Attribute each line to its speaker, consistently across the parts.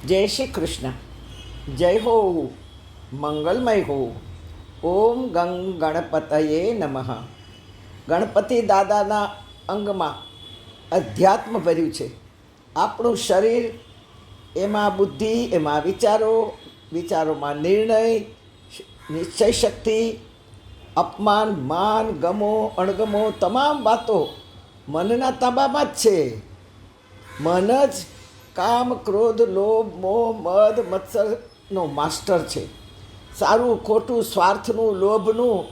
Speaker 1: જય શ્રી કૃષ્ણ. જય હો, મંગલમય હો. ઓમ ગણપતયે નમઃ. ગણપતિ દાદાના અંગમાં અધ્યાત્મ ભર્યું છે. આપણું શરીર, એમાં બુદ્ધિ, એમાં વિચારો, વિચારોમાં નિર્ણય, નિશ્ચય શક્તિ, અપમાન, માન, ગમો, અણગમો, તમામ વાતો મનના તાબામાં જ છે. મન જ કામ, ક્રોધ, લોભ, મોહ, મદ, મત્સરનો માસ્ટર છે. સારું ખોટું, સ્વાર્થનું, લોભનું,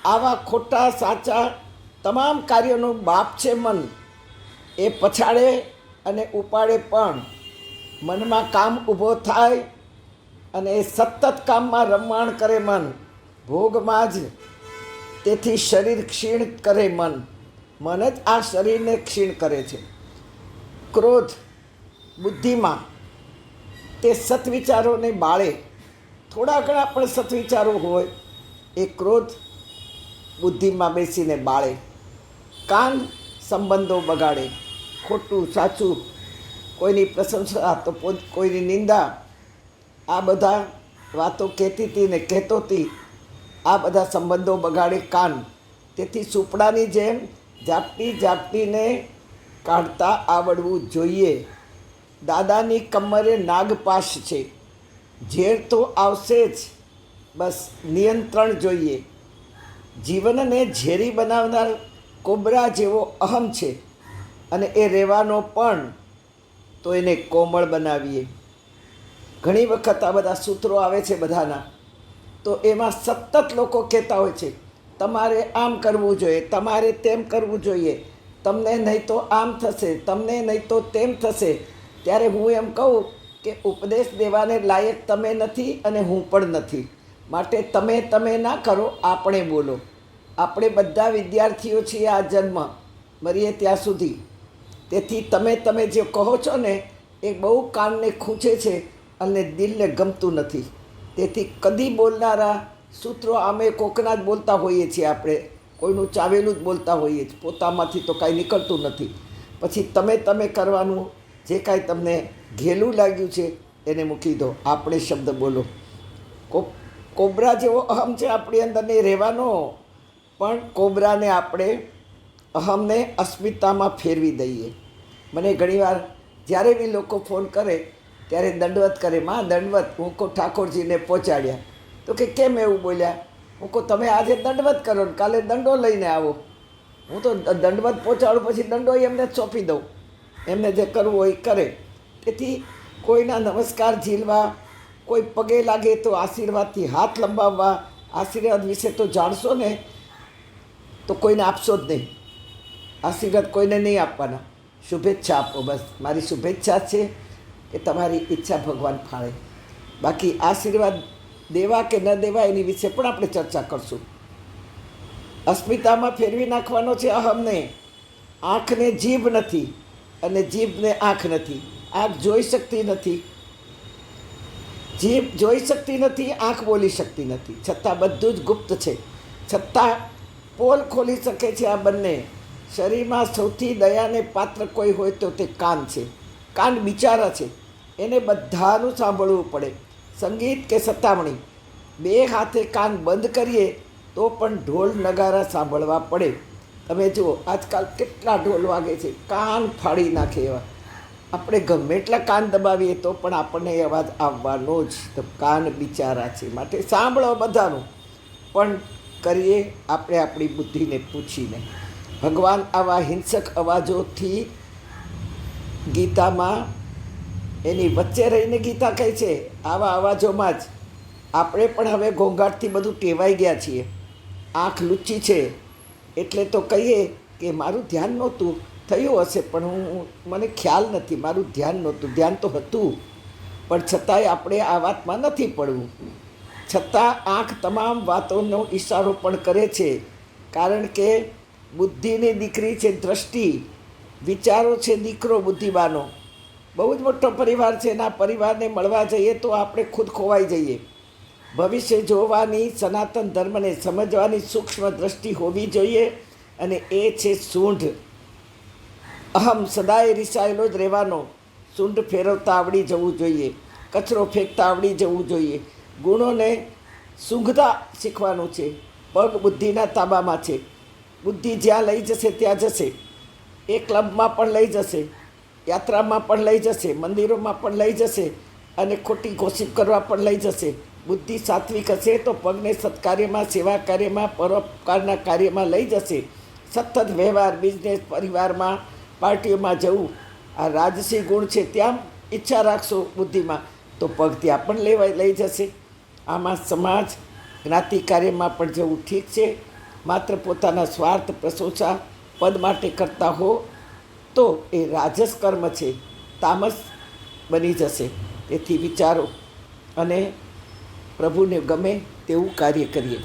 Speaker 1: આવા ખોટા સાચા તમામ કાર્યોનો બાપ છે મન. એ પછાડે અને ઉપાડે પણ મનમાં કામ ઊભો થાય અને એ સતત કામમાં રમવાણ કરે મન, ભોગમાં જ. તેથી શરીર ક્ષીણ કરે મન. મન જ આ શરીરને ક્ષીણ કરે છે. ક્રોધ બુદ્ધિમાં તે સત્વિચારોને બાળે. થોડા ઘણા પણ સત્વિચારો હોય એ ક્રોધ બુદ્ધિમાં બેસીને બાળે. કાન સંબંધો બગાડે, ખોટું સાચું, કોઈની પ્રશંસા તો કોઈની નિંદા, આ બધા વાતો કહેતી હતી ને કહેતો હતી, આ બધા સંબંધો બગાડે કાન. તેથી સુપડાની જેમ ઝાપટી ઝાપટીને કાઢતા આવડવું જોઈએ. દાદાની કમરે નાગપાશ છે, ઝેર તો આવશે જ, બસ નિયંત્રણ જોઈએ. જીવનને ઝેરી બનાવનાર કોબરા જેવો અહમ છે અને એ રહેવાનો પણ, તો એને કોમળ બનાવીએ. ઘણી વખત આ બધા સૂત્રો આવે છે બધાના, તો એમાં સતત લોકો કહેતા હોય છે, તમારે આમ કરવું જોઈએ, તમારે તેમ કરવું જોઈએ, તમને નહીં તો આમ થશે, તમને નહીં તો તેમ થશે. ત્યારે હું એમ કહું કે ઉપદેશ દેવાને લાયક તમે નથી અને હું પણ નથી. માટે તમે ના કરો, આપણે બોલો. આપણે બધા વિદ્યાર્થીઓ છીએ આ જન્મ મરીએ ત્યાં સુધી. તેથી તમે જે કહો છો ને એ બહુ કાનને ખૂંચે છે અને દિલને ગમતું નથી. તેથી કદી બોલનારા સૂત્રો અમે કોકના જ બોલતા હોઈએ છીએ. આપણે કોઈનું ચાવેલું જ બોલતા હોઈએ છીએ, પોતામાંથી તો કાંઈ નીકળતું નથી. પછી તમે કરવાનું, જે કાંઈ તમને ઘેલું લાગ્યું છે એને મૂકી દો, આપણે શબ્દ બોલો. કોબરા જેવો અહમ છે આપણી અંદર, નહીં રહેવાનો. પણ કોબરાને આપણે અહમને અસ્મિતામાં ફેરવી દઈએ. મને ઘણીવાર જ્યારે બી લોકો ફોન કરે ત્યારે દંડવત કરે, માં દંડવત. હું કહું ઠાકોરજીને પહોંચાડ્યા. તો કે કેમ એવું બોલ્યા? હું કહું તમે આજે દંડવત કરો ને કાલે દંડો લઈને આવો. હું તો દંડવત પહોંચાડું, પછી દંડો એમને સોંપી દઉં, એમને જે કરવું હોય કરે. તેથી કોઈના નમસ્કાર ઝીલવા, કોઈ પગે લાગે તો આશીર્વાદથી હાથ લંબાવવા. આશીર્વાદ વિશે તો જાણશો ને તો કોઈને આપશો જ નહીં. આશીર્વાદ કોઈને નહીં આપવાના, શુભેચ્છા આપો. બસ મારી શુભેચ્છા છે કે તમારી ઈચ્છા ભગવાન ફાળે. બાકી આશીર્વાદ દેવા કે ન દેવા એની વિશે પણ આપણે ચર્ચા કરશું. અસ્મિતામાં ફેરવી નાખવાનો છે અહમને. આંખને જીભ નથી અને જીભને આંખ નથી. આંખ જોઈ શકતી નથી, જીભ જોઈ શકતી નથી, આંખ બોલી શકતી નથી. છતાં બધું જ ગુપ્ત છે. છતાં પોલ ખોલી શકે છે આ બંને. શરીરમાં સૌથી દયાને પાત્ર કોઈ હોય તો તે કાન છે. કાન બિચારા છે, એને બધાનું સાંભળવું પડે. સંગીત કે સતામણી, બે હાથે કાન બંધ કરીએ તો પણ ઢોલ નગારા સાંભળવા પડે. તમે જુઓ આજકાલ કેટલા ઢોલ વાગે છે, કાન ફાડી નાખે એવા. આપણે ગમે એટલા કાન દબાવીએ તો પણ આપણને અવાજ આવવાનો જ. તો કાન બિચારા છે, માટે સાંભળો બધાનું, પણ કરીએ આપણે આપણી બુદ્ધિને પૂછીને. ભગવાન આવા હિંસક અવાજોથી ગીતામાં એની વચ્ચે રહીને ગીતા કહે છે. આવા અવાજોમાં જ આપણે પણ હવે ઘોંઘાટથી બધું ટેવાઈ ગયા છીએ. આંખ લૂચી છે એટલે તો કહીએ કે મારું ધ્યાન નહોતું, થયું હશે પણ મને ખ્યાલ નથી, મારું ધ્યાન નહોતું. ધ્યાન તો હતું, પણ છતાંય આપણે આ વાતમાં નથી પડવું. છતાં આંખ તમામ વાતોનો ઈશારો પણ કરે છે. કારણ કે બુદ્ધિની દીકરી છે દ્રષ્ટિ, વિચારો છે દીકરો બુદ્ધિવાનો. બહુ જ મોટો પરિવાર છે. એના પરિવારને મળવા જઈએ તો આપણે ખુદ ખોવાઈ જઈએ. ભવિષ્ય જોવાની, સનાતન ધર્મને સમજવાની સૂક્ષ્મ દ્રષ્ટિ હોવી જોઈએ, અને એ છે સૂંઢ. અહમ સદાય રિસાયેલો જ રહેવાનો. સૂંઢ ફેરવતા આવડી જવું જોઈએ, કચરો ફેંકતા આવડી જવું જોઈએ, ગુણોને સૂંઘતા શીખવાનું છે. પગ બુદ્ધિના તાબામાં છે. બુદ્ધિ જ્યાં લઈ જશે ત્યાં જશે. એ ક્લબમાં પણ લઈ જશે, યાત્રામાં પણ લઈ જશે, મંદિરોમાં પણ લઈ જશે અને ખોટી ગોસિપ કરવા પણ લઈ જશે. બુદ્ધિ સાત્વિક હશે તો પગને સત્કાર્યમાં, સેવા કાર્યમાં, પરોપકારના કાર્યમાં લઈ જશે. સતત વ્યવહાર, બિઝનેસ, પરિવારમાં, પાર્ટીઓમાં જવું, આ રાજસી ગુણ છે. ત્યાં ઈચ્છા રાખશો બુદ્ધિમાં તો પગ ત્યાં પણ લઈ જશે. આમાં સમાજ, જ્ઞાતિ કાર્યમાં પણ જવું ઠીક છે. માત્ર પોતાના સ્વાર્થ, પ્રશંસા, પદ માટે કરતા હો તો એ રાજસ કર્મ છે, તામસ બની જશે. તેથી વિચારો અને પ્રભુને ગમે તેવું કાર્ય કરીએ.